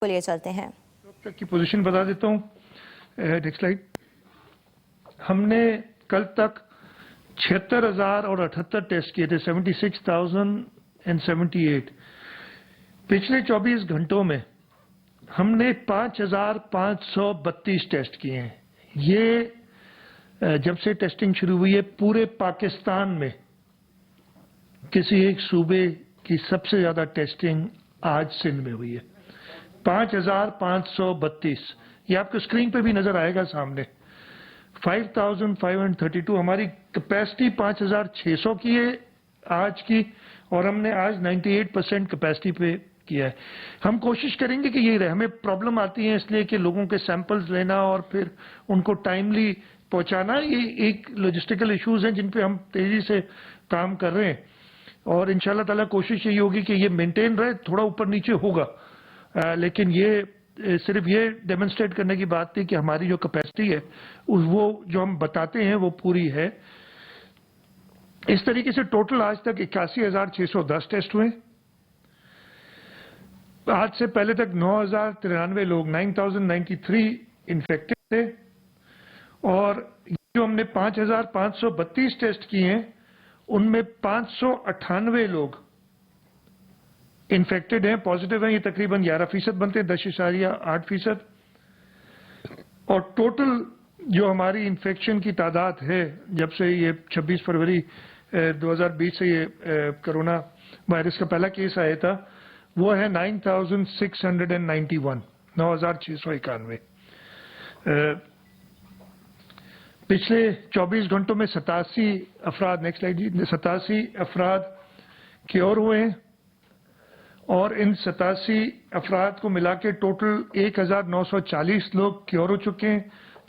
لیے چلتے ہیں۔ تک کی پوزیشن بتا دیتا ہوں۔ Next slide. ہم نے کل تک 76,000 اور 78 ٹیسٹ کیے تھے، 76,078۔ پچھلے 24 گھنٹوں میں ہم نے 5,532 ٹیسٹ کیے ہیں۔ یہ جب سے ٹیسٹنگ شروع ہوئی ہے پورے پاکستان میں کسی ایک صوبے کی سب سے زیادہ ٹیسٹنگ آج سندھ میں ہوئی ہے، 5,532۔ یہ آپ کو اسکرین پہ بھی نظر آئے گا سامنے۔ 5,532 ہماری کیپیسٹی 5,600 کی ہے آج کی، اور ہم نے آج 98% کیپیسٹی پہ کیا ہے۔ ہم کوشش کریں گے کہ یہی رہے۔ ہمیں پرابلم آتی ہے اس لیے کہ لوگوں کے سیمپلز لینا اور پھر ان کو ٹائملی پہنچانا، یہ ایک لاجسٹیکل ایشوز ہیں جن پہ ہم تیزی سے کام کر رہے ہیں، اور انشاءاللہ تعالیٰ کوشش یہی ہوگی کہ یہ مینٹین رہے۔ تھوڑا اوپر نیچے ہوگا، لیکن یہ صرف یہ ڈیمونسٹریٹ کرنے کی بات تھی کہ ہماری جو کیپیسٹی ہے وہ جو ہم بتاتے ہیں وہ پوری ہے۔ اس طریقے سے ٹوٹل آج تک 81,610 ٹیسٹ ہوئے۔ آج سے پہلے تک 9,093 لوگ 9,093 انفیکٹڈ تھے، اور جو ہم نے 5,532 ٹیسٹ کیے ہیں ان میں 598 لوگ انفیکٹڈ ہیں، پازیٹیو ہیں۔ یہ تقریباً 11% بنتے ہیں، 10.8%۔ اور ٹوٹل جو ہماری انفیکشن کی تعداد ہے جب سے یہ 26 فروری 2020 سے یہ کرونا وائرس کا پہلا کیس آیا تھا وہ ہے 9,691، 9,691۔ پچھلے 24 گھنٹوں میں 87 افراد، نیکسٹ سلائیڈ جی، 87 افراد کیور ہوئے ہیں، اور ان 87 افراد کو ملا کے ٹوٹل 1,940 لوگ کیور ہو چکے ہیں،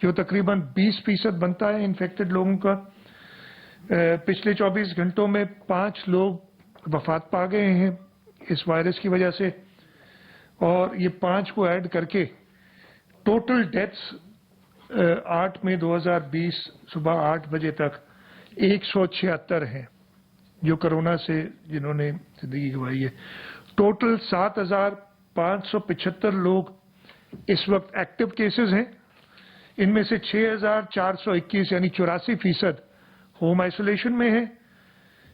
جو تقریباً 20% بنتا ہے انفیکٹڈ لوگوں کا۔ پچھلے 24 گھنٹوں میں 5 لوگ وفات پا گئے ہیں اس وائرس کی وجہ سے، اور یہ 5 کو ایڈ کر کے ٹوٹل ڈیتھس 8 مئی 2020 صبح 8 بجے تک 176 ہیں جو کرونا سے جنہوں نے زندگی گنوائی ہے۔ ٹوٹل 7,575 لوگ اس وقت ایکٹیو کیسز ہیں، ان میں سے 6,421 یعنی 84% ہوم آئسولیشن میں ہیں،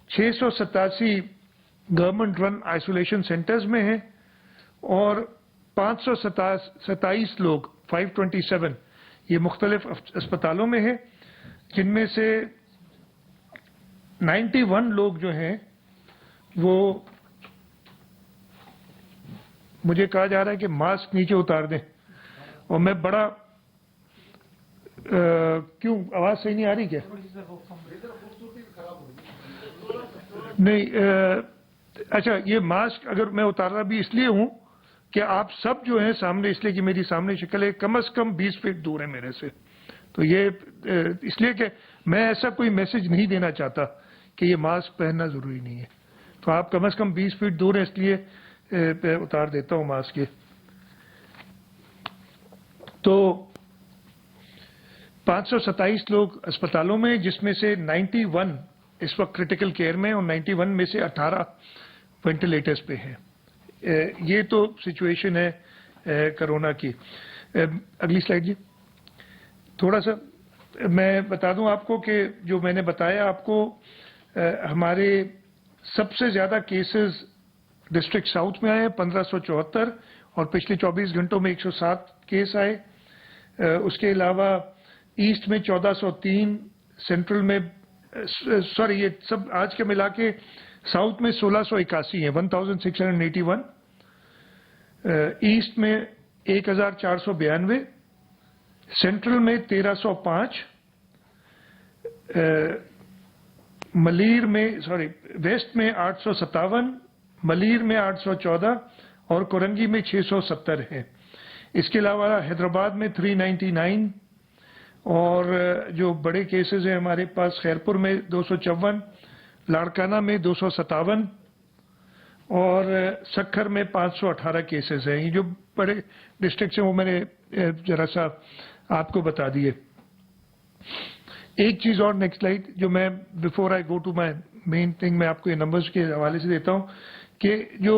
687 گورنمنٹ رن آئسولیشن سینٹرز میں ہیں، اور 527 لوگ 527 یہ مختلف اسپتالوں میں ہیں، جن میں سے 91 لوگ جو ہیں وہ مجھے کہا جا رہا ہے کہ ماسک نیچے اتار دیں، اور میں بڑا کیوں آواز صحیح نہیں آ رہی کیا؟ نہیں اچھا، یہ ماسک اگر میں اتار رہا بھی اس لیے ہوں کہ آپ سب جو ہیں سامنے، اس لیے کہ میری سامنے شکل ہے، کم از کم 20 فٹ دور ہے میرے سے، تو یہ اس لیے کہ میں ایسا کوئی میسج نہیں دینا چاہتا کہ یہ ماسک پہننا ضروری نہیں ہے، تو آپ کم از کم 20 فٹ دور ہیں، اس لیے اتار دیتا ہوں ماسک کے۔ تو 527 لوگ اسپتالوں میں، جس میں سے 91 اس وقت کرٹیکل کیئر میں، اور 91 میں سے 18 وینٹیلیٹرز پہ ہیں۔ یہ تو سچویشن ہے کرونا کی۔ اگلی سلائیڈ جی۔ تھوڑا سا میں بتا دوں آپ کو کہ جو میں نے بتایا آپ کو، ہمارے سب سے زیادہ کیسز ڈسٹرکٹ ساؤتھ میں آئے ہیں 1574، اور پچھلے 24 گھنٹوں میں 107 کیس آئے۔ اس کے علاوہ ایسٹ میں 1403، سینٹرل میں یہ سب آج کے ملا کے ساؤتھ میں 1681 ہیں، 1681، ایسٹ میں 1492، سینٹرل میں 1305، ملیر میں ویسٹ میں 857، ملیر میں 814، اور کورنگی میں 670 ہے۔ اس کے علاوہ حیدرآباد میں 399، اور جو بڑے کیسز ہیں ہمارے پاس خیرپور میں 254، لاڑکانہ میں 257، اور سکھر میں 518 کیسز ہیں۔ یہ جو بڑے ڈسٹرکٹس ہیں وہ میں نے ذرا سا آپ کو بتا دیے۔ ایک چیز اور، نیکسٹ سلائیڈ، جو میں before I go to my main thing میں آپ کو یہ نمبرز کے حوالے سے دیتا ہوں کہ جو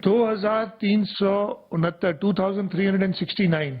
2369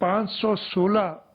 516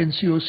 NCOC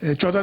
14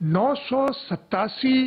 987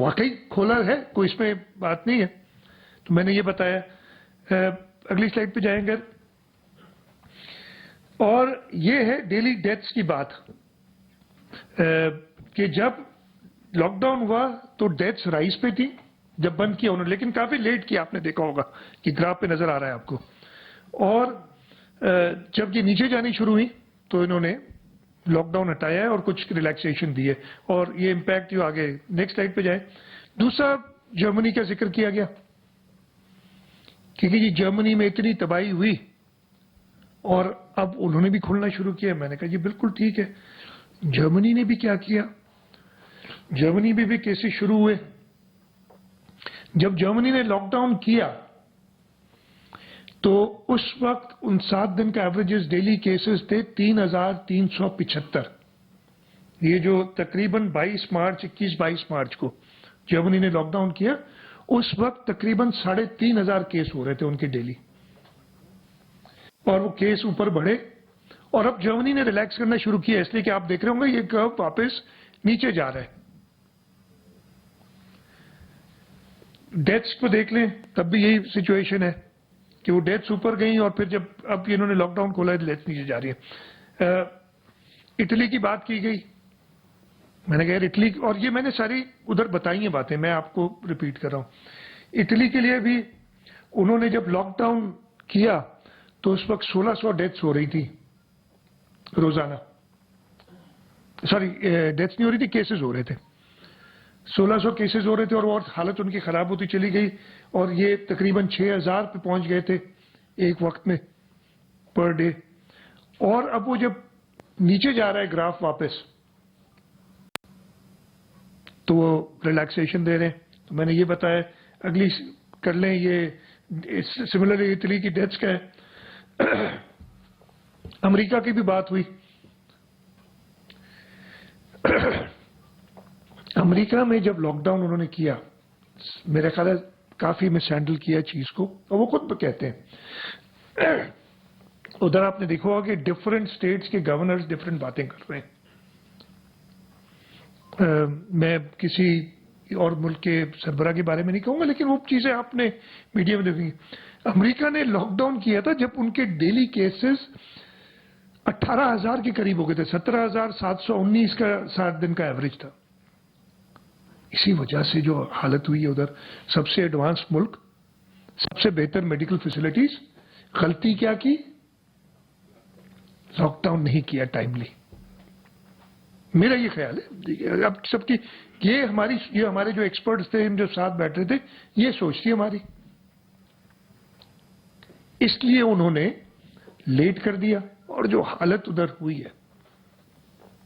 واقعی کھولا ہے, کوئی اس میں بات نہیں ہے. تو میں نے یہ بتایا. اگلی سلائڈ پہ جائیں گے. اور یہ ہے ڈیلی ڈیتھس کی بات, کہ جب لاک ڈاؤن ہوا تو ڈیتھس رائز پہ تھی جب بند کیا انہوں نے, لیکن کافی لیٹ کیا, آپ نے دیکھا ہوگا کہ گراف پہ نظر آ رہا ہے آپ کو. اور جب یہ نیچے جانی شروع ہوئی تو انہوں نے لاک ڈاؤن ہٹایا ہے اور کچھ ریلیکسیشن دی ہے, اور یہ امپیکٹ جو آگے نیکسٹ سلائڈ پہ جائیں. دوسرا جرمنی کا ذکر کیا گیا, کیونکہ جی جرمنی میں اتنی تباہی ہوئی اور اب انہوں نے بھی کھلنا شروع کیا. میں نے کہا جی بالکل ٹھیک ہے. جرمنی نے بھی کیا کیا, جرمنی میں بھی کیسز شروع ہوئے. جب جرمنی نے لاک ڈاؤن کیا تو اس وقت 7 دن کا ایوریجز ڈیلی کیسز تھے 3375. یہ جو تقریباً 21 مارچ کو جرمنی نے لاک ڈاؤن کیا, اس وقت تقریباً 3500 کیس ہو رہے تھے ان کے ڈیلی, اور وہ کیس اوپر بڑھے. اور اب جرمنی نے ریلیکس کرنا شروع کیا, اس لیے کہ آپ دیکھ رہے ہوں گے یہ کرو واپس نیچے جا رہا ہے. ڈیتھس کو دیکھ لیں تب بھی یہی سچویشن ہے کہ وہ ڈیتھس اوپر گئیں, اور پھر جب اب انہوں نے لاک ڈاؤن کھولا ہے ڈیتھس نیچے جا رہی ہے. اٹلی کی بات کی گئی, میں نے کہا اٹلی, اور یہ میں نے ساری ادھر بتائی ہیں باتیں, میں آپ کو ریپیٹ کر رہا ہوں. اٹلی کے لیے بھی انہوں نے جب لاک ڈاؤن کیا تو اس وقت 1600 ڈیتھس ہو رہی تھی روزانہ. سوری, ڈیتھس نہیں ہو رہی تھی, کیسز ہو رہے تھے. 1600 کیسز ہو رہے تھے, اور حالت ان کی خراب ہوتی چلی گئی, اور یہ تقریباً 6000 پہ پہنچ گئے تھے ایک وقت میں پر ڈے. اور اب وہ جب نیچے جا رہا ہے گراف واپس, تو وہ ریلیکسیشن دے رہے ہیں. تو میں نے یہ بتایا, اگلی کر لیں. یہ سملرلی اٹلی کی ڈیتھس کا ہے. امریکہ کی بھی بات ہوئی. امریکہ میں جب لاک ڈاؤن انہوں نے کیا, میرے خیال ہے کافی مس ہینڈل کیا چیز کو, اور وہ خود کہتے ہیں. ادھر آپ نے دیکھا ہوگا کہ ڈفرینٹ اسٹیٹس کے گورنرز ڈفرینٹ باتیں کر رہے ہیں. میں کسی اور ملک کے سربراہ کے بارے میں نہیں کہوں گا, لیکن وہ چیزیں آپ نے میڈیا میں دیکھی. امریکہ نے لاک ڈاؤن کیا تھا جب ان کے ڈیلی کیسز 18,000 کے قریب ہو گئے تھے. 17,719 کا 7 دن کا ایوریج تھا. اسی وجہ سے جو حالت ہوئی ہے ادھر, سب سے ایڈوانس ملک, سب سے بہتر میڈیکل فیسلٹیز, غلطی کیا کی, لاک ڈاؤن نہیں کیا ٹائملی. میرا یہ خیال ہے. اب سب کی یہ ہمارے جو ایکسپرٹس تھے جو ساتھ بیٹھ رہے تھے, یہ سوچ تھی ہماری, اس لیے انہوں نے لیٹ کر دیا. اور جو حالت ادھر ہوئی ہے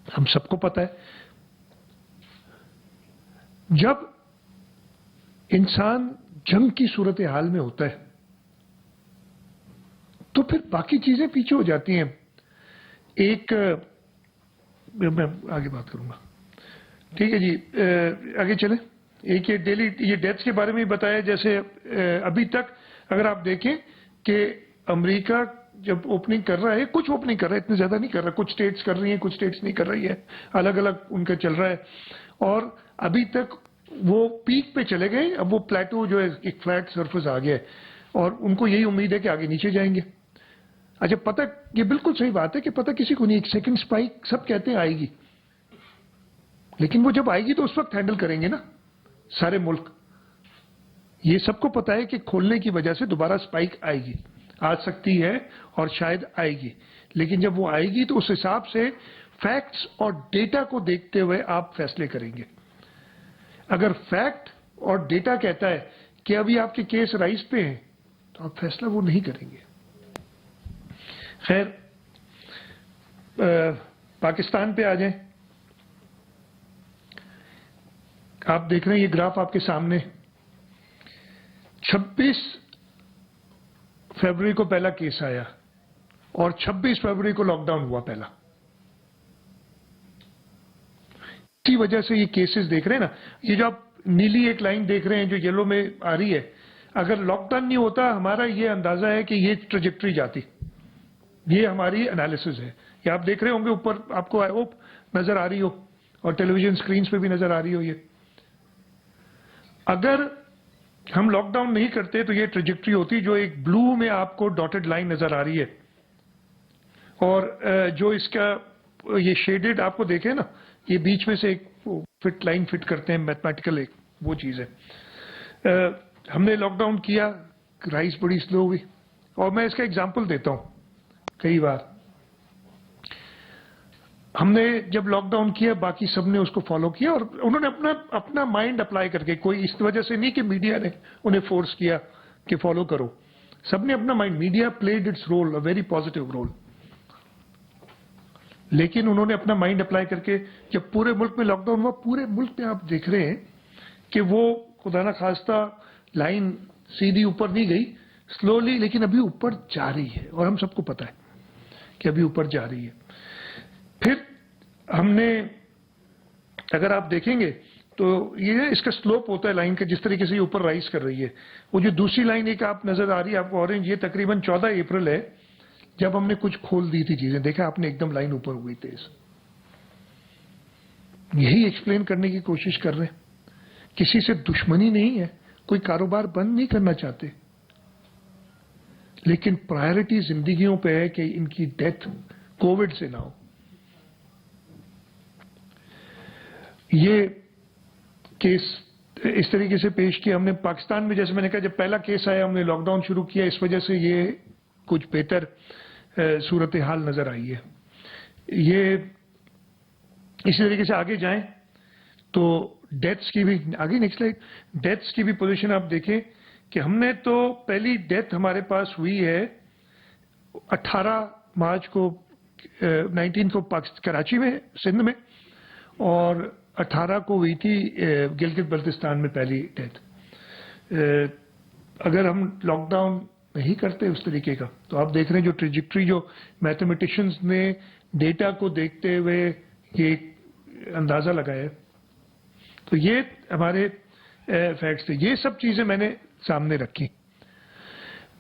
ہم سب کو پتا ہے. جب انسان جنگ کی صورتحال میں ہوتا ہے تو پھر باقی چیزیں پیچھے ہو جاتی ہیں. ایک میں آگے بات کروں گا, ٹھیک ہے جی, آگے چلیں. ایک یہ ڈیلی یہ ڈیتھس کے بارے میں بتایا. جیسے ابھی تک اگر آپ دیکھیں کہ امریکہ جب اوپننگ کر رہا ہے, کچھ اوپننگ کر رہا ہے, اتنے زیادہ نہیں کر رہا, کچھ سٹیٹس کر رہی ہیں, کچھ سٹیٹس نہیں کر رہی ہے, الگ الگ ان کا چل رہا ہے. اور ابھی تک وہ پیک پہ چلے گئے. اب وہ پلیٹو جو ہے ایک فلیٹ سرفس آ گیا ہے, اور ان کو یہی امید ہے کہ آگے نیچے جائیں گے. اچھا, پتہ یہ بالکل صحیح بات ہے کہ پتہ کسی کو نہیں. ایک سیکنڈ سپائک سب کہتے ہیں آئے گی, لیکن وہ جب آئے گی تو اس وقت ہینڈل کریں گے نا سارے ملک. یہ سب کو پتا ہے کہ کھولنے کی وجہ سے دوبارہ سپائک آئے گی, آ سکتی ہے اور شاید آئے گی. لیکن جب وہ آئے گی تو اس حساب سے فیکٹس اور ڈیٹا کو دیکھتے ہوئے آپ فیصلے کریں گے. اگر فیکٹ اور ڈیٹا کہتا ہے کہ ابھی آپ کے کیس رائز پہ ہیں تو آپ فیصلہ وہ نہیں کریں گے. خیر, پاکستان پہ آ جائیں. آپ دیکھ رہے ہیں یہ گراف آپ کے سامنے. 26 فروری کو پہلا کیس آیا اور 26 فروری کو لاک ڈاؤن ہوا پہلا. اسی وجہ سے یہ کیسز دیکھ رہے ہیں نا, یہ جو آپ نیلی ایک لائن دیکھ رہے ہیں جو یلو میں آ رہی ہے, اگر لاک ڈاؤن نہیں ہوتا ہمارا یہ اندازہ ہے کہ یہ ٹریجیکٹری جاتی. یہ ہماری انالیسز ہے. یہ آپ دیکھ رہے ہوں گے اوپر, آپ کو آئی ہوپ نظر آ رہی ہو, اور ٹیلی ویژن اسکرینس پہ بھی نظر آ رہی ہو. یہ اگر ہم لاک ڈاؤن نہیں کرتے تو یہ ٹریجیکٹری ہوتی جو ایک بلو میں آپ کو ڈاٹڈ لائن نظر آ رہی ہے، اور جو اس کا یہ شیڈڈ آپ کو دیکھیں نا، یہ بیچ میں سے ایک فٹ لائن فٹ کرتے ہیں میتھمیٹیکل، ایک وہ چیز ہے۔ ہم نے لاک ڈاؤن کیا، رائز بڑی سلو ہوئی، اور میں اس کا ایگزامپل دیتا ہوں۔ کئی بار ہم نے جب لاک ڈاؤن کیا، باقی سب نے اس کو فالو کیا، اور انہوں نے اپنا مائنڈ اپلائی کر کے، کوئی اس وجہ سے نہیں کہ میڈیا نے انہیں فورس کیا کہ فالو کرو، سب نے اپنا mind, media played its role, a very positive role, لیکن انہوں نے اپنا مائنڈ اپلائی کر کے جب پورے ملک میں لاک ڈاؤن ہوا، پورے ملک میں آپ دیکھ رہے ہیں کہ وہ خدا نہ خواستہ لائن سیدھی اوپر نہیں گئی، سلولی، لیکن ابھی اوپر جا رہی ہے، اور ہم سب کو پتا ہے کہ ابھی اوپر جا رہی ہے۔ پھر ہم نے، اگر آپ دیکھیں گے تو یہ اس کا سلوپ ہوتا ہے لائن کا، جس طریقے سے یہ اوپر رائز کر رہی ہے۔ وہ جو دوسری لائن ایک آپ نظر آ رہی ہے آپ کو اورنج، یہ تقریباً 14 اپریل ہے جب ہم نے کچھ کھول دی تھی چیزیں، دیکھا آپ نے ایک دم لائن اوپر ہوئی تیز۔ یہی ایکسپلین کرنے کی کوشش کر رہے ہیں، کسی سے دشمنی نہیں ہے، کوئی کاروبار بند نہیں کرنا چاہتے، لیکن پرائرٹی زندگیوں پہ ہے کہ ان کی ڈیتھ کووڈ سے نہ ہو۔ یہ کیس اس طریقے سے پیش کیا ہم نے پاکستان میں، جیسے میں نے کہا جب پہلا کیس آیا ہم نے لاک ڈاؤن شروع کیا، اس وجہ سے یہ کچھ بہتر صورتحال نظر آئی ہے۔ یہ اسی طریقے سے آگے جائیں تو ڈیتھس کی بھی، آگے نیکسٹ سلائیڈ، ڈیتھس کی بھی پوزیشن آپ دیکھیں کہ ہم نے تو پہلی ڈیتھ ہمارے پاس ہوئی ہے 18 مارچ کو، 19 کو کراچی میں، سندھ میں، اور 18 کو ہوئی تھی گلگت بلتستان میں پہلی ڈیتھ۔ اگر ہم لاک ڈاؤن نہیں کرتے اس طریقے کا تو آپ دیکھ رہے ہیں جو ٹریجیکٹری جو میتھمیٹیشنز نے ڈیٹا کو دیکھتے ہوئے یہ اندازہ لگایا ہے، تو یہ ہمارے فیکٹس تھے۔ یہ سب چیزیں میں نے سامنے رکھی۔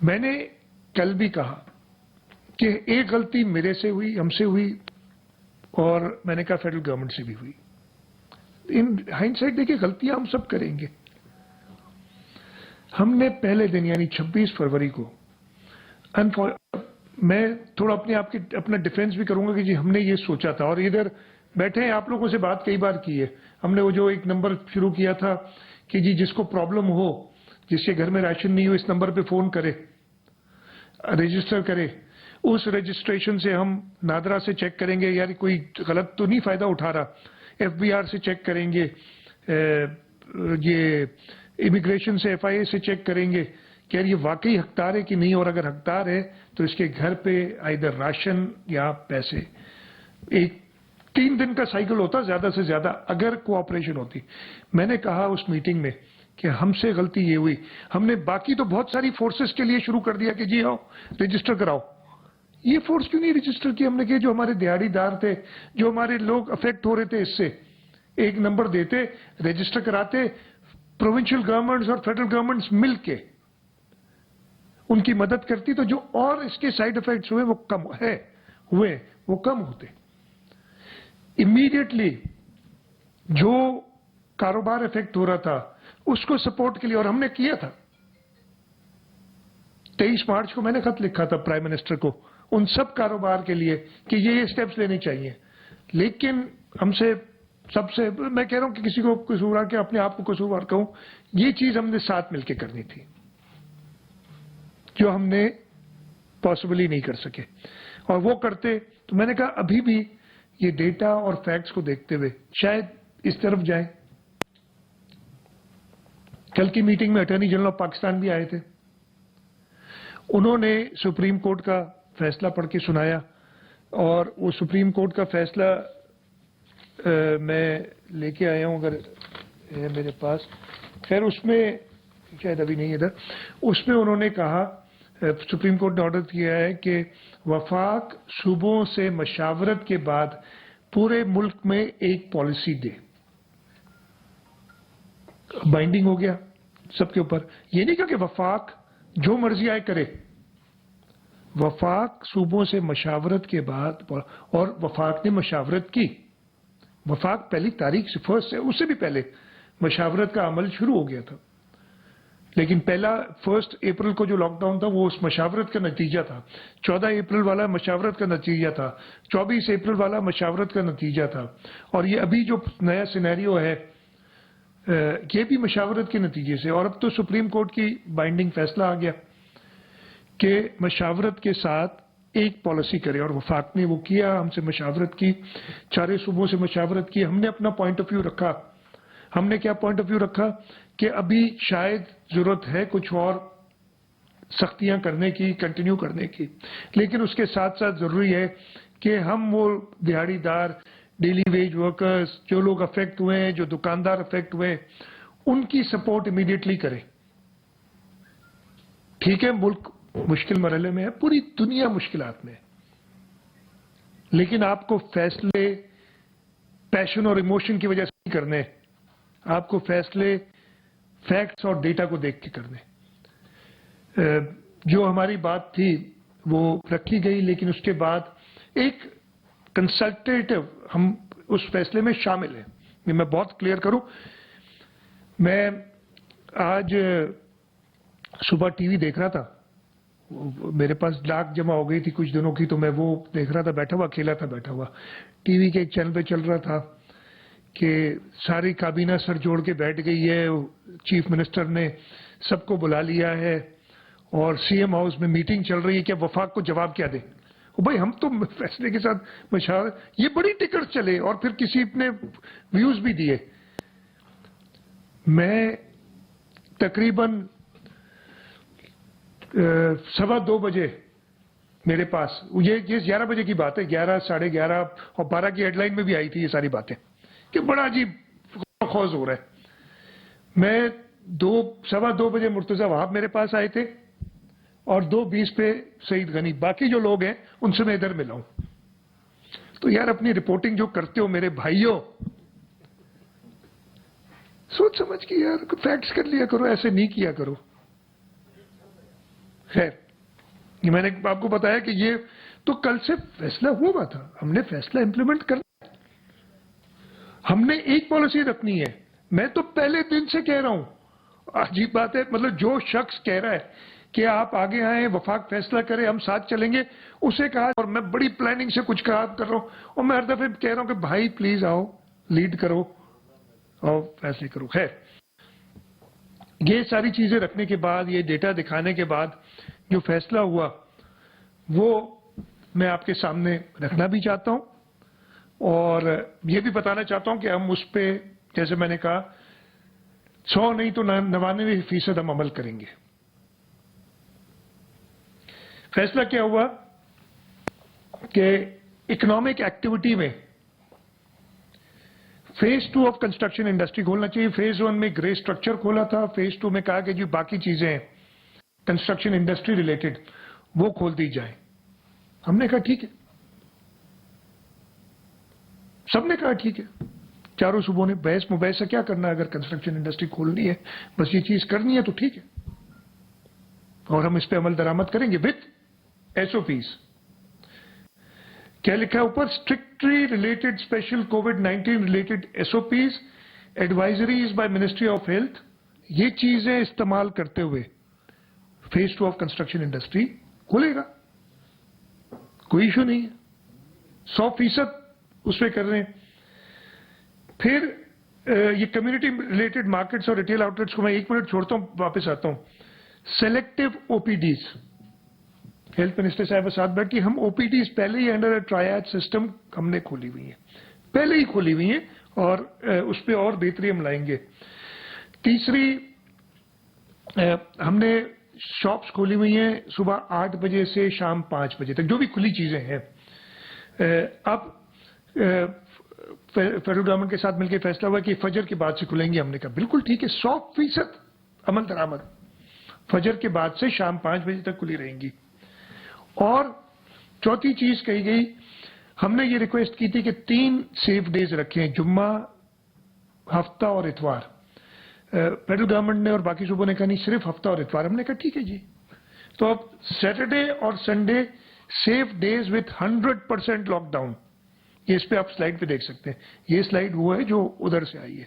میں نے کل بھی کہا کہ ایک غلطی میرے سے ہوئی، ہم سے ہوئی، اور میں نے کہا فیڈرل گورنمنٹ سے بھی ہوئی۔ ان ہائنڈ سائٹ دیکھیں، غلطیاں ہم سب کریں گے۔ ہم نے پہلے دن یعنی 26 فروری کو، میں تھوڑا اپنا ڈیفینس بھی کروں گا کہ جی ہم نے یہ سوچا تھا، اور ادھر بیٹھے ہیں آپ لوگوں سے بات کئی بار کی ہے ہم نے، وہ جو ایک نمبر شروع کیا تھا کہ جی جس کو پرابلم ہو، جس کے گھر میں راشن نہیں ہو، اس نمبر پہ فون کرے، رجسٹر کرے۔ اس رجسٹریشن سے ہم نادرا سے چیک کریں گے یار کوئی غلط تو نہیں فائدہ اٹھا رہا، ایف بی آر سے چیک کریں گے، یہ امیگریشن سے، ایف آئی اے سے چیک کریں گے کہ یار یہ واقعی حقدار ہے کہ نہیں، اور اگر حقدار ہے تو اس کے گھر پہ ادھر راشن یا پیسے۔ ایک 3 دن کا سائیکل ہوتا زیادہ سے زیادہ اگر کوآپریشن ہوتی۔ میں نے کہا اس میٹنگ میں کہ ہم سے غلطی یہ ہوئی، ہم نے باقی تو بہت ساری فورسز کے لیے شروع کر دیا کہ جی آؤ رجسٹر کراؤ، یہ فورس کیوں نہیں رجسٹر کی ہم نے؟ کہ جو ہمارے دیہڑی دار تھے، جو ہمارے لوگ افیکٹ ہو رہے تھے اس سے، ایک نمبر دیتے، رجسٹر کراتے، پروونشل گورنمنٹس اور فیڈرل گورنمنٹس مل کے ان کی مدد کرتی، تو جو اور اس کے سائیڈ افیکٹس ہوئے وہ کم ہوتے۔ امیڈیٹلی جو کاروبار افیکٹ ہو رہا تھا اس کو سپورٹ کے لیے، اور ہم نے کیا تھا 23 مارچ کو میں نے خط لکھا تھا پرائم منسٹر کو ان سب کاروبار کے لیے کہ یہ سٹیپس لینے چاہیے، لیکن ہم سے سب سے، میں کہہ رہا ہوں کہ کسی کو قصوروار کہ اپنے آپ کو قصوروار کہوں، یہ چیز ہم نے ساتھ مل کے کرنی تھی جو ہم نے پاسبلی نہیں کر سکے، اور وہ کرتے تو میں نے کہا ابھی بھی یہ ڈیٹا اور فیکٹس کو دیکھتے ہوئے شاید اس طرف جائیں۔ کل کی میٹنگ میں اٹارنی جنرل آف پاکستان بھی آئے تھے، انہوں نے سپریم کورٹ کا فیصلہ پڑھ کے سنایا، اور وہ سپریم کورٹ کا فیصلہ میں لے کے آیا ہوں، اگر ہے میرے پاس، خیر اس میں شاید ابھی نہیں ادھر، اس میں انہوں نے کہا، سپریم کورٹ نے آرڈر کیا ہے کہ وفاق صوبوں سے مشاورت کے بعد پورے ملک میں ایک پالیسی دے۔ بائنڈنگ ہو گیا سب کے اوپر، یہ نہیں کہ وفاق جو مرضی آئے کرے، وفاق صوبوں سے مشاورت کے بعد، اور وفاق نے مشاورت کی، وفاق پہلی تاریخ سے، فرسٹ سے، اس سے بھی پہلے مشاورت کا عمل شروع ہو گیا تھا، لیکن پہلا 1 اپریل کو جو لاک ڈاؤن تھا وہ اس مشاورت کا نتیجہ تھا، 14 اپریل والا مشاورت کا نتیجہ تھا، 24 اپریل والا مشاورت کا نتیجہ تھا، اور یہ ابھی جو نیا سینیریو ہے یہ بھی مشاورت کے نتیجے سے. اور اب تو سپریم کورٹ کی بائنڈنگ فیصلہ آ گیا کہ مشاورت کے ساتھ ایک پالیسی کرے، اور وفاق نے وہ کیا، ہم سے مشاورت کی، چارے صوبوں سے مشاورت کی. ہم نے اپنا پوائنٹ آف ویو رکھا. ہم نے کیا پوائنٹ آف ویو رکھا کہ ابھی شاید ضرورت ہے کچھ اور سختیاں کرنے کی، کنٹینیو کرنے کی، لیکن اس کے ساتھ ساتھ ضروری ہے کہ ہم وہ دیہڑی دار، ڈیلی ویج ورکرز، جو لوگ افیکٹ ہوئے ہیں، جو دکاندار افیکٹ ہوئے، ان کی سپورٹ امیڈیٹلی کریں. ٹھیک ہے ملک مشکل مرحلے میں ہے، پوری دنیا مشکلات میں ہے، لیکن آپ کو فیصلے پیشن اور ایموشن کی وجہ سے نہیں کرنے، آپ کو فیصلے فیکٹس اور ڈیٹا کو دیکھ کے کرنے. جو ہماری بات تھی وہ رکھی گئی، لیکن اس کے بعد ایک کنسلٹیٹو ہم اس فیصلے میں شامل ہیں. میں بہت کلیئر کروں، میں آج صبح ٹی وی دیکھ رہا تھا، میرے پاس ڈاک جمع ہو گئی تھی کچھ دنوں کی، تو میں وہ دیکھ رہا تھا، بیٹھا ہوا اکیلا تھا، بیٹھا ہوا ٹی وی کے ایک چینل پہ چل رہا تھا کہ ساری کابینہ سر جوڑ کے بیٹھ گئی ہے، چیف منسٹر نے سب کو بلا لیا ہے اور سی ایم ہاؤس میں میٹنگ چل رہی ہے کہ وفاق کو جواب کیا دیں. بھائی ہم تو فیصلے کے ساتھ مشاورت، یہ بڑی ٹکٹ چلے اور پھر کسی اپنے ویوز بھی دیے. میں تقریباً 2:15 بجے میرے پاس، یہ 11 بجے کی بات ہے، 11، 11:30 اور 12 کی ہیڈ لائن میں بھی آئی تھی یہ ساری باتیں کہ بڑا عجیب خوض ہو رہا ہے. میں 2:15 بجے مرتضی وہاب میرے پاس آئے تھے اور 2:20 پہ سعید غنی، باقی جو لوگ ہیں ان سے میں ادھر ملا ہوں. تو یار اپنی رپورٹنگ جو کرتے ہو میرے بھائیوں، سوچ سمجھ کے یار فیکٹس کر لیا کرو، ایسے نہیں کیا کرو. خیر، میں نے آپ کو بتایا کہ یہ تو کل سے فیصلہ ہوا تھا، ہم نے فیصلہ امپلیمنٹ کرنا، ہم نے ایک پالیسی رکھنی ہے. میں تو پہلے دن سے کہہ رہا ہوں، عجیب بات ہے، مطلب جو شخص کہہ رہا ہے کہ آپ آگے آئیں، وفاق فیصلہ کرے، ہم ساتھ چلیں گے، اسے کہا، اور میں بڑی پلاننگ سے کچھ کام کر رہا ہوں، اور میں ہر دفعہ کہہ رہا ہوں کہ بھائی پلیز آؤ، لیڈ کرو اور فیصلے کرو. خیر، یہ ساری چیزیں رکھنے کے بعد، یہ ڈیٹا دکھانے کے بعد جو فیصلہ ہوا وہ میں آپ کے سامنے رکھنا بھی چاہتا ہوں، اور یہ بھی بتانا چاہتا ہوں کہ ہم اس پہ، جیسے میں نے کہا، 100 نہیں تو 99% ہم عمل کریں گے. فیصلہ کیا ہوا کہ اکنامک ایکٹیویٹی میں فیز 2 آف کنسٹرکشن انڈسٹری کھولنا چاہیے. فیز 1 میں گرے اسٹرکچر کھولا تھا، فیز 2 میں کہا کہ جی باقی چیزیں کنسٹرکشن انڈسٹری ریلیٹڈ وہ کھول دی جائیں. ہم نے کہا ٹھیک ہے، سب نے کہا ٹھیک ہے، چاروں صوبوں نے بحث مباحثہ کیا کرنا، اگر کنسٹرکشن انڈسٹری کھولنی ہے، بس یہ چیز کرنی ہے تو ٹھیک ہے، اور ہم اس پہ عمل درآمد کریں گے وتھ SOPs. کیا لکھا ہے اوپر؟ Strictly related special COVID-19 related SOPs advisories by ministry of health. یہ چیزیں استعمال کرتے ہوئے فیز 2 آف کنسٹرکشن انڈسٹری کھلے گا، کوئی ایشو نہیں ہے، 100% اس پہ کر رہے ہیں. پھر یہ کمیونٹی ریلیٹڈ مارکیٹس اور ریٹیل آؤٹ لیٹس کو میں 1 منٹ چھوڑتا ہوں، واپس آتا ہوں. سلیکٹو OPDs، ہیلتھ منسٹر صاحب ساتھ بیٹھ کے ہم OPDs پہلے ہی انڈر ٹرائیڈ سسٹم ہم نے کھولی ہوئی ہیں، پہلے ہی کھولی ہوئی ہیں، اور اس پہ اور بہتری ہم لائیں گے. تیسری، ہم نے شاپس کھولی ہوئی ہیں صبح 8 بجے سے شام 5 بجے تک، جو بھی کھلی چیزیں ہیں. اب فیڈرل گورنمنٹ کے ساتھ مل کے فیصلہ ہوا کہ فجر کے بعد سے کھلیں گے. ہم نے کہا بالکل ٹھیک ہے، 100% عمل درآمد، فجر کے بعد سے شام 5 بجے تک کھلی رہیں گی. اور چوتھی چیز کہی گئی، ہم نے یہ ریکویسٹ کی تھی کہ 3 سیف ڈیز رکھیں، جمعہ، ہفتہ اور اتوار. فیڈرل گورنمنٹ نے اور باقی صوبوں نے کہا نہیں، صرف ہفتہ اور اتوار. ہم نے کہا ٹھیک ہے جی. تو اب سیٹرڈے اور Sunday safe days with 100% lockdown. یہ اس پہ آپ سلائیڈ پہ دیکھ سکتے ہیں، یہ سلائیڈ وہ ہے جو ادھر سے آئی ہے.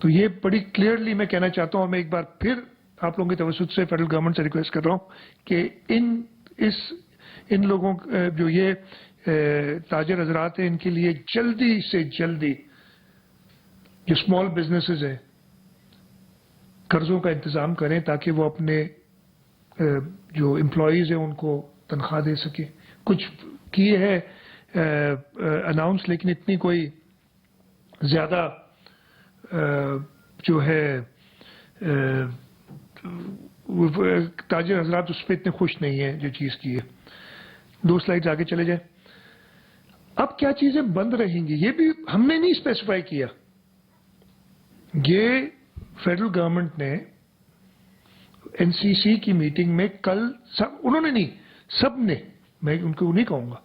تو یہ بڑی کلیئرلی میں کہنا چاہتا ہوں، اور میں ایک بار پھر آپ لوگوں کی توسط سے فیڈرل گورنمنٹ سے ریکویسٹ کر رہا ہوں کہ ان لوگوں جو یہ تاجر حضرات ہیں، ان کے لیے جلدی سے جلدی جو اسمال بزنسز ہیں قرضوں کا انتظام کریں تاکہ وہ اپنے جو امپلائیز ہیں ان کو تنخواہ دے سکیں. کچھ کیے ہے اناؤنس، لیکن اتنی کوئی زیادہ جو ہے تاجر حضرات اس پہ اتنے خوش نہیں ہیں جو چیز کی ہے. 2 سلائیڈز آگے چلے جائیں. اب کیا چیزیں بند رہیں گی یہ بھی ہم نے نہیں اسپیسیفائی کیا. یہ فیڈرل گورنمنٹ نے این سی سی کی میٹنگ میں کل انہوں نے نہیں، سب نے، میں ان کو نہیں کہوں گا،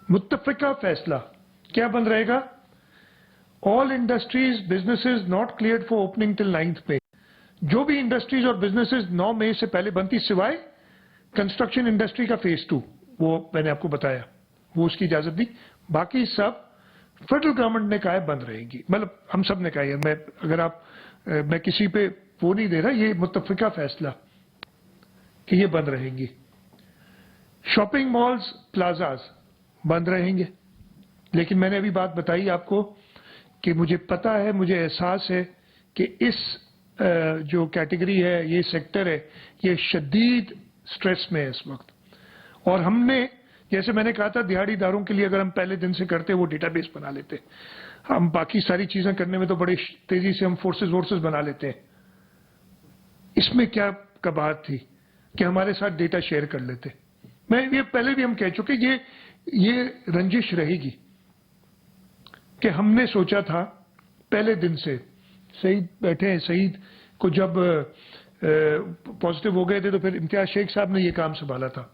متفقہ فیصلہ کیا بند رہے گا؟ All industries businesses not cleared for opening till 9 May. جو بھی انڈسٹریز اور بزنسز 9 مئی سے پہلے بنتی سوائے کنسٹرکشن انڈسٹری کا فیز 2، وہ میں نے آپ کو بتایا وہ اس کی اجازت دی. باقی سب فیڈرل گورنمنٹ نے کہا ہے بند رہیں گی. مطلب ہم سب نے کہا ہے، میں کسی پہ وہ نہیں دے رہا، یہ متفقہ فیصلہ کہ یہ بند رہیں گی. شاپنگ مالز پلازاز بند رہیں گے، لیکن میں نے ابھی بات بتائی آپ کو کہ مجھے پتا ہے، مجھے احساس ہے کہ اس جو کیٹیگری ہے، یہ سیکٹر ہے، یہ شدید سٹریس میں ہے اس وقت. اور ہم نے، جیسے میں نے کہا تھا، دیہڑی داروں کے لیے اگر ہم پہلے دن سے کرتے وہ ڈیٹا بیس بنا لیتے. ہم باقی ساری چیزیں کرنے میں تو بڑی تیزی سے ہم فورسز بنا لیتے ہیں. اس میں کیا کباہت تھی کہ ہمارے ساتھ ڈیٹا شیئر کر لیتے. میں یہ پہلے بھی ہم کہہ چکے، یہ رنجش رہے گی کہ ہم نے سوچا تھا پہلے دن سے. سعید بیٹھے ہیں، سعید کو جب پازیٹیو ہو گئے تھے تو پھر امتیاز شیخ صاحب نے یہ کام سنبھالا تھا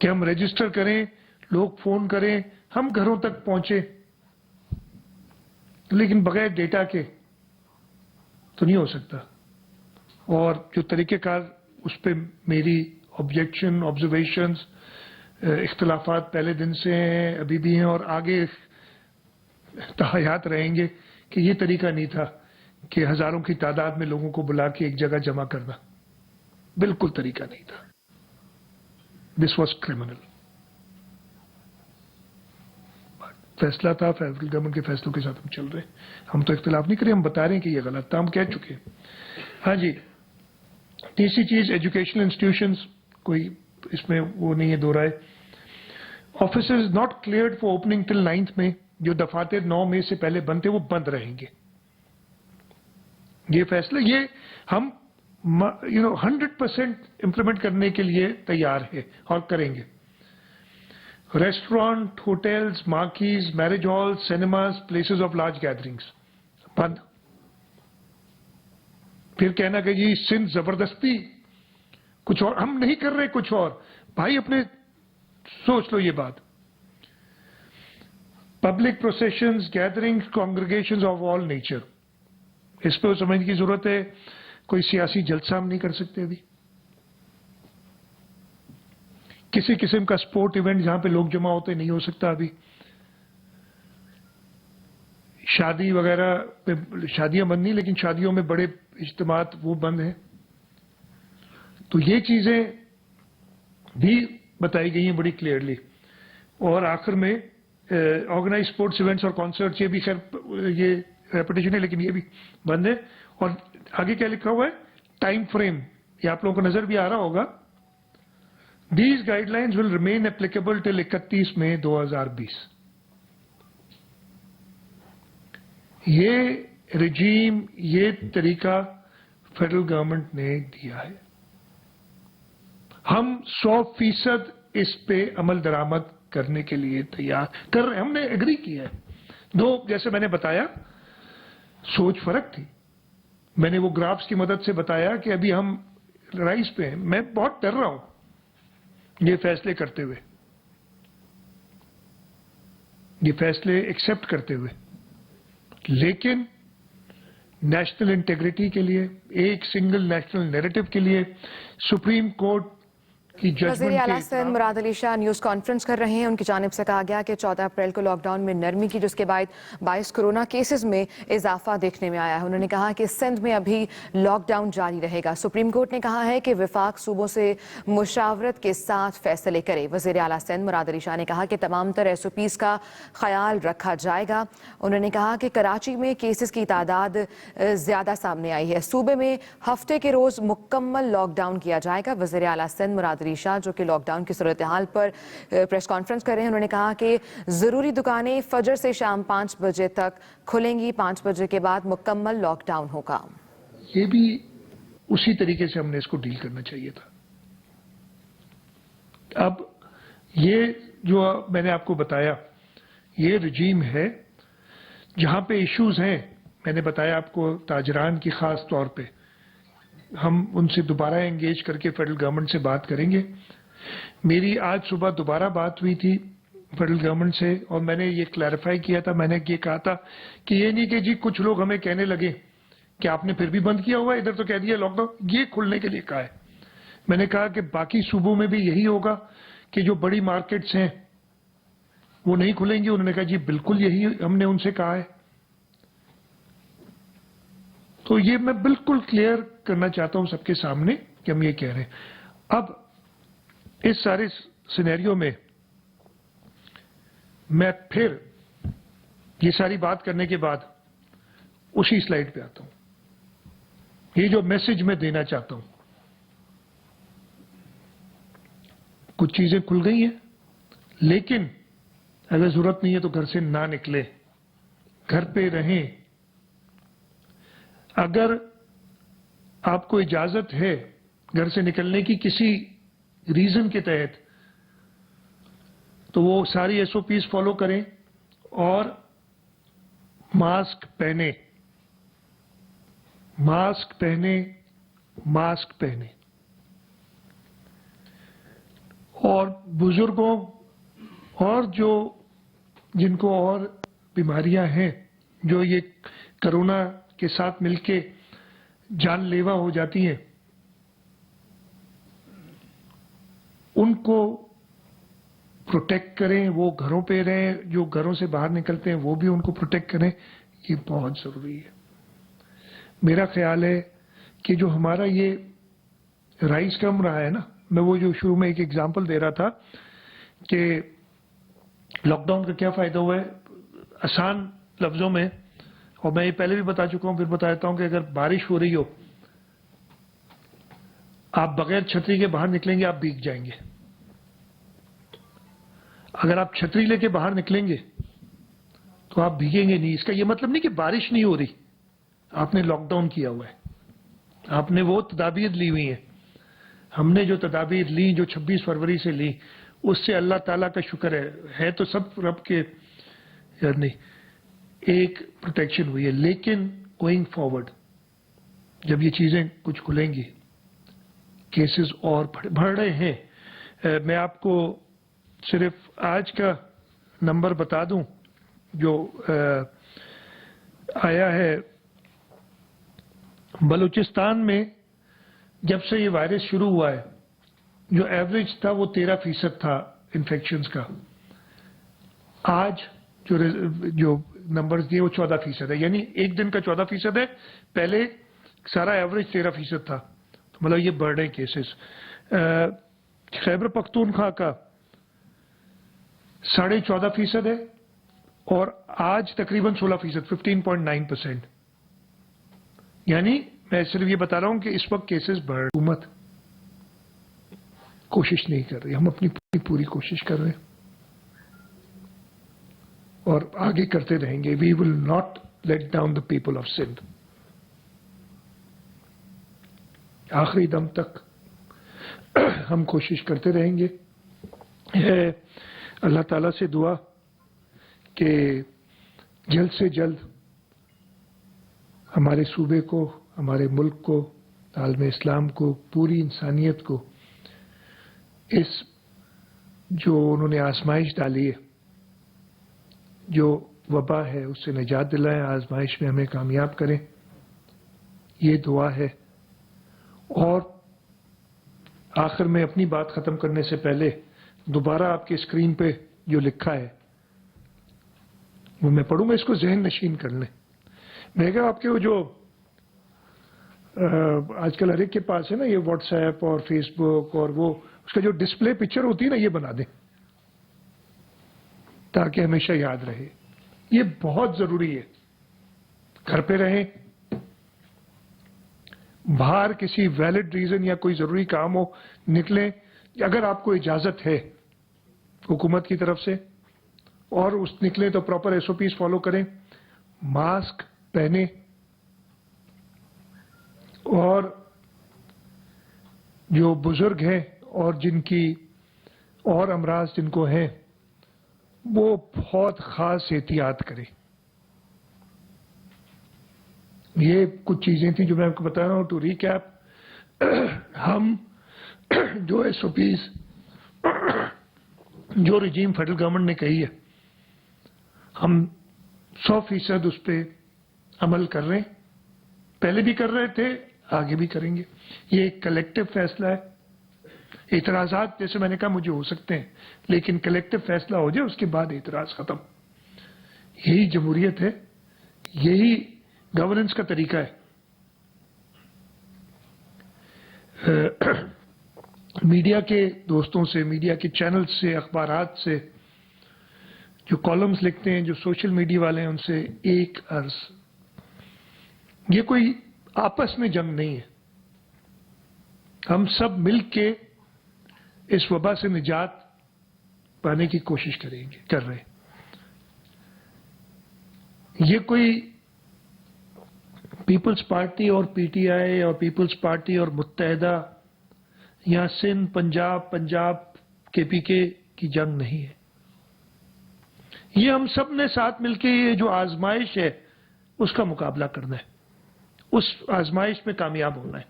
کہ ہم رجسٹر کریں، لوگ فون کریں، ہم گھروں تک پہنچے، لیکن بغیر ڈیٹا کے تو نہیں ہو سکتا. اور جو طریقہ کار اس پہ میری آبجیکشن، آبزرویشنز، اختلافات پہلے دن سے ہیں، ابھی بھی ہیں اور آگے تحیات رہیں گے کہ یہ طریقہ نہیں تھا کہ ہزاروں کی تعداد میں لوگوں کو بلا کے ایک جگہ جمع کرنا. بالکل طریقہ نہیں تھا. This was criminal. فیصلہ تھا، فیڈرل گورنمنٹ کے فیصلوں کے ساتھ ہم چل رہے ہیں. ہم تو اختلاف نہیں کریں، ہم بتا رہے ہیں کہ یہ غلط تھا، ہم کہہ چکے ہیں. ہاں جی، تیسری چیز ایجوکیشنل انسٹیٹیوشنز، کوئی اس میں وہ نہیں ہے دو رائے. Offices not cleared for opening till 9 May, جو دفاتر 9 مئی سے پہلے بند تھے وہ بند رہیں گے. یہ فیصلہ یہ ہم 100% امپلیمنٹ کرنے کے لیے تیار ہے اور کریں گے. Restaurant, hotels, marquees, marriage hall, cinemas, places of large gatherings بند. پھر کہنا کہ جی سندھ زبردستی کچھ اور، ہم نہیں کر رہے کچھ اور. بھائی اپنے سوچ لو یہ بات. Public processions, gatherings, congregations of all nature, اس پہ سمجھنے کی ضرورت ہے. کوئی سیاسی جلسہ ہم نہیں کر سکتے ابھی. کسی قسم کا سپورٹ ایونٹ جہاں پہ لوگ جمع ہوتے نہیں ہو سکتا ابھی. شادی وغیرہ پہ شادیاں بند نہیں، لیکن شادیوں میں بڑے اجتماعات وہ بند ہیں. تو یہ چیزیں بھی بتائی گئی ہیں بڑی کلیئرلی. اور آخر میں آرگنائز اسپورٹس ایونٹس اور کانسرٹس، یہ بھی خیر یہ ریپیٹیشن ہے لیکن یہ بھی بند ہے. اور آگے کیا لکھا ہوا ہے؟ ٹائم فریم، یہ آپ لوگوں کو نظر بھی آ رہا ہوگا. These guidelines will remain applicable till 31 May 2020. یہ رجیم، یہ طریقہ فیڈرل گورنمنٹ نے دیا ہے. ہم 100% اس پہ عمل درآمد کرنے کے لیے تیار کر رہے ہیں. ہم نے ایگری کیا ہے. جیسے میں نے بتایا سوچ فرق تھی. میں نے وہ گرافز کی مدد سے بتایا کہ ابھی ہم رائز پہ ہیں. میں بہت ڈر رہا ہوں یہ فیصلے کرتے ہوئے، یہ فیصلے ایکسپٹ کرتے ہوئے. لیکن نیشنل انٹیگریٹی کے لیے، ایک سنگل نیشنل نیریٹو کے لیے، سپریم کورٹ کی وزیر ججمنٹ اعلیٰ سندھ مراد علی شاہ نیوز کانفرنس کر رہے ہیں. ان کی جانب سے کہا گیا کہ 14 اپریل کو لاک ڈاؤن میں نرمی کی، جس کے بعد 22 کورونا کیسز میں اضافہ دیکھنے میں آیا ہے. انہوں نے کہا کہ سندھ میں ابھی لاک ڈاؤن جاری رہے گا. سپریم کورٹ نے کہا ہے کہ وفاق صوبوں سے مشاورت کے ساتھ فیصلے کرے. وزیر اعلیٰ سندھ مراد علی شاہ نے کہا کہ تمام تر SOPs کا خیال رکھا جائے گا. انہوں نے کہا کہ کراچی میں کیسز کی تعداد زیادہ سامنے آئی ہے. صوبے میں ہفتے کے روز مکمل لاک ڈاؤن کیا جائے گا. وزیر اعلیٰ سندھ مراد علی شاہ جو کہ لاک ڈاؤن کی صورتحال پر پریس کانفرنس کر رہے ہیں، انہوں نے کہا کہ ضروری دکانیں فجر سے شام 5 بجے تک کھلیں گی. 5 بجے کے بعد مکمل لاک ڈاؤن ہوگا. یہ بھی اسی طریقے سے ہم نے اس کو ڈیل کرنا چاہیے تھا. اب یہ جو میں نے آپ کو بتایا، یہ رجیم ہے جہاں پہ ایشوز ہیں. میں نے بتایا آپ کو تاجران کی خاص طور پہ ہم ان سے دوبارہ انگیج کر کے فیڈرل گورنمنٹ سے بات کریں گے. میری آج صبح دوبارہ بات ہوئی تھی فیڈرل گورنمنٹ سے، اور میں نے یہ کلیریفائی کیا تھا. میں نے یہ کہا تھا کہ یہ نہیں کہ جی کچھ لوگ ہمیں کہنے لگے کہ آپ نے پھر بھی بند کیا ہوا ہے، ادھر تو کہہ دیا لاک ڈاؤن. یہ کھلنے کے لیے کہا ہے. میں نے کہا کہ باقی صوبوں میں بھی یہی ہوگا کہ جو بڑی مارکیٹس ہیں وہ نہیں کھلیں گی. انہوں نے کہا جی بالکل یہی ہم نے ان سے کہا ہے. تو یہ میں بالکل کلیئر کرنا چاہتا ہوں سب کے سامنے کہ ہم یہ کہہ رہے ہیں. اب اس سارے سینیریو میں میں پھر یہ ساری بات کرنے کے بعد اسی سلائیڈ پہ آتا ہوں. یہ جو میسج میں دینا چاہتا ہوں، کچھ چیزیں کھل گئی ہیں، لیکن اگر ضرورت نہیں ہے تو گھر سے نہ نکلے، گھر پہ رہیں. اگر آپ کو اجازت ہے گھر سے نکلنے کی کسی ریزن کے تحت تو وہ ساری SOPs فالو کریں اور ماسک پہنے، ماسک پہنے، ماسک پہنے. اور بزرگوں اور جن کو اور بیماریاں ہیں، جو یہ کرونا کے ساتھ مل کے جان لیوا ہو جاتی ہیں، ان کو پروٹیکٹ کریں. وہ گھروں پہ رہیں. جو گھروں سے باہر نکلتے ہیں وہ بھی ان کو پروٹیکٹ کریں. یہ بہت ضروری ہے. میرا خیال ہے کہ جو ہمارا یہ رائز کم رہا ہے نا، میں وہ جو شروع میں ایک ایگزامپل دے رہا تھا کہ لاک ڈاؤن کا کیا فائدہ ہوا ہے، آسان لفظوں میں، اور میں یہ پہلے بھی بتا چکا ہوں، پھر بتاتا ہوں کہ اگر بارش ہو رہی ہو، آپ بغیر چھتری کے باہر نکلیں گے، آپ بھیگ جائیں گے. اگر آپ چھتری لے کے باہر نکلیں گے تو آپ بھیگیں گے نہیں. اس کا یہ مطلب نہیں کہ بارش نہیں ہو رہی، آپ نے لاک ڈاؤن کیا ہوا ہے، آپ نے وہ تدابیر لی ہوئی ہیں. ہم نے جو تدابیر لی، جو 26 فروری سے لی، اس سے اللہ تعالیٰ کا شکر ہے تو سب رب کے یعنی ایک پروٹیکشن ہوئی ہے. لیکن گوئنگ فارورڈ جب یہ چیزیں کچھ کھلیں گی، کیسز اور بڑھ رہے ہیں. میں آپ کو صرف آج کا نمبر بتا دوں جو آیا ہے. بلوچستان میں جب سے یہ وائرس شروع ہوا ہے، جو ایوریج تھا وہ 13% تھا انفیکشنز کا. آج جو نمبرز دیے وہ 14% ہے. یعنی ایک دن کا 14% ہے. پہلے سارا ایوریج 13% تھا. تو مطلب یہ بڑھ رہے کیسز. خیبر پختونخوا کا 14.5% ہے، اور آج تقریباً 16%، 15.9%. یعنی میں صرف یہ بتا رہا ہوں کہ اس وقت کیسز بڑھ. حکومت کوشش نہیں کر رہی، ہم اپنی پوری کوشش کر رہے ہیں اور آگے کرتے رہیں گے. We will not let down the people of Sindh. آخری دم تک ہم کوشش کرتے رہیں گے. اللہ تعالیٰ سے دعا کہ جلد سے جلد ہمارے صوبے کو، ہمارے ملک کو، عالم اسلام کو، پوری انسانیت کو اس جو انہوں نے آزمائش ڈالی ہے، جو وبا ہے، اس سے نجات دلائیں، آزمائش میں ہمیں کامیاب کریں. یہ دعا ہے. اور آخر میں اپنی بات ختم کرنے سے پہلے دوبارہ آپ کی اسکرین پہ جو لکھا ہے وہ میں پڑھوں گا، اس کو ذہن نشین کر لیں. میں کہا آپ کے وہ جو آج کل ہر ایک کے پاس ہے نا یہ واٹس ایپ اور فیس بک اور وہ اس کا جو ڈسپلے پکچر ہوتی ہے نا یہ بنا دیں تاکہ ہمیشہ یاد رہے. یہ بہت ضروری ہے. گھر پہ رہیں، باہر کسی ویلڈ ریزن یا کوئی ضروری کام ہو نکلیں اگر آپ کو اجازت ہے حکومت کی طرف سے، اور اس نکلیں تو proper S O Ps follow کریں، ماسک پہنیں، اور جو بزرگ ہیں اور جن کی اور امراض جن کو ہیں وہ بہت خاص احتیاط کریں. یہ کچھ چیزیں تھیں جو میں آپ کو بتا رہا ہوں. ٹو ریکیپ، ہم جو ایس او پیز جو رجیم فیڈرل گورنمنٹ نے کہی ہے ہم 100% اس پہ عمل کر رہے ہیں. پہلے بھی کر رہے تھے، آگے بھی کریں گے. یہ ایک کلیکٹو فیصلہ ہے. اعتراضات جیسے میں نے کہا مجھے ہو سکتے ہیں، لیکن کلیکٹو فیصلہ ہو جائے اس کے بعد اعتراض ختم. یہی جمہوریت ہے، یہی گورننس کا طریقہ ہے. میڈیا کے دوستوں سے، میڈیا کے چینل سے، اخبارات سے، جو کالمز لکھتے ہیں، جو سوشل میڈیا والے ہیں، ان سے ایک عرض، یہ کوئی آپس میں جنگ نہیں ہے. ہم سب مل کے اس وبا سے نجات پانے کی کوشش کر رہے ہیں. یہ کوئی پیپلز پارٹی اور پی ٹی آئی اور پیپلز پارٹی اور متحدہ یا سندھ پنجاب کے پی کے کی جنگ نہیں ہے. یہ ہم سب نے ساتھ مل کے یہ جو آزمائش ہے اس کا مقابلہ کرنا ہے، اس آزمائش میں کامیاب ہونا ہے.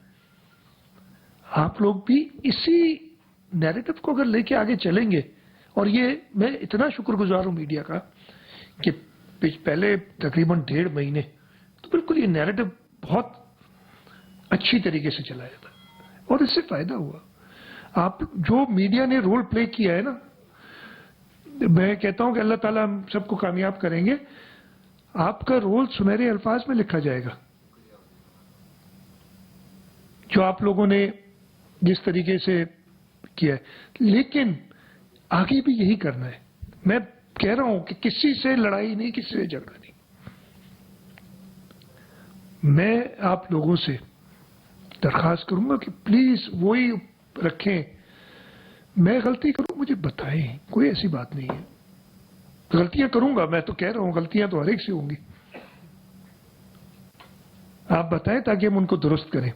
آپ لوگ بھی اسی نیریٹو کو اگر لے کے آگے چلیں گے، اور یہ میں اتنا شکر گزار ہوں میڈیا کا کہ پہلے تقریباً 1.5 مہینے تو بالکل یہ نیریٹو بہت اچھی طریقے سے چلایا تھا اور اس سے فائدہ ہوا. آپ جو میڈیا نے رول پلے کیا ہے نا، میں کہتا ہوں کہ اللہ تعالیٰ ہم سب کو کامیاب کریں گے. آپ کا رول سنہرے الفاظ میں لکھا جائے گا. جو آپ لوگوں نے جس طریقے سے کیا ہے، لیکن آگے بھی یہی کرنا ہے. میں کہہ رہا ہوں کہ کسی سے لڑائی نہیں، کسی سے جھگڑا نہیں. میں آپ لوگوں سے درخواست کروں گا کہ پلیز وہی رکھیں. میں غلطی کروں مجھے بتائیں، کوئی ایسی بات نہیں ہے. غلطیاں کروں گا، میں تو کہہ رہا ہوں غلطیاں تو ہر ایک سے ہوں گی. آپ بتائیں تاکہ ہم ان کو درست کریں.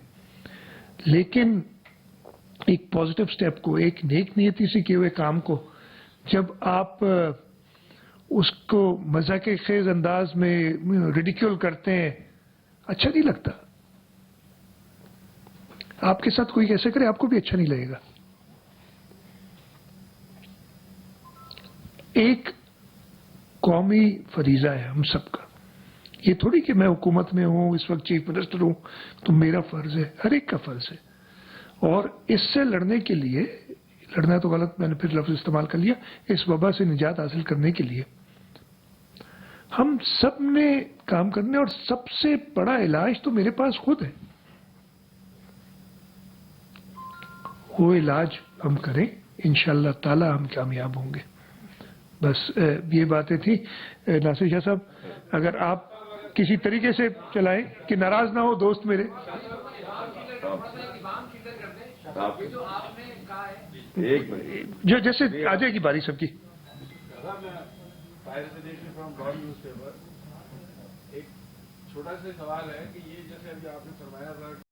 لیکن ایک پازیٹو سٹیپ کو، ایک نیک نیتی سے کیے ہوئے کام کو جب آپ اس کو مذاق خیز انداز میں ریڈیکیول کرتے ہیں، اچھا نہیں لگتا. آپ کے ساتھ کوئی کیسے کرے آپ کو بھی اچھا نہیں لگے گا. ایک قومی فریضہ ہے ہم سب کا. یہ تھوڑی کہ میں حکومت میں ہوں، اس وقت چیف منسٹر ہوں تو میرا فرض ہے، ہر ایک کا فرض ہے. اور اس سے لڑنے کے لیے، لڑنا تو غلط میں نے پھر لفظ استعمال کر لیا، اس وبا سے نجات حاصل کرنے کے لیے ہم سب نے کام کرنے. اور سب سے بڑا علاج تو میرے پاس خود ہے. وہ علاج ہم کریں، انشاءاللہ تعالی ہم کامیاب ہوں گے. بس یہ باتیں تھیں. ناصر شاہ صاحب اگر آپ کسی طریقے سے چلائیں کہ ناراض نہ ہو دوست میرے. جو جیسے آ جائے گی باری سب کی. ایک چھوٹا سا سوال ہے کہ یہ جیسے ابھی آپ نے فرمایا تھا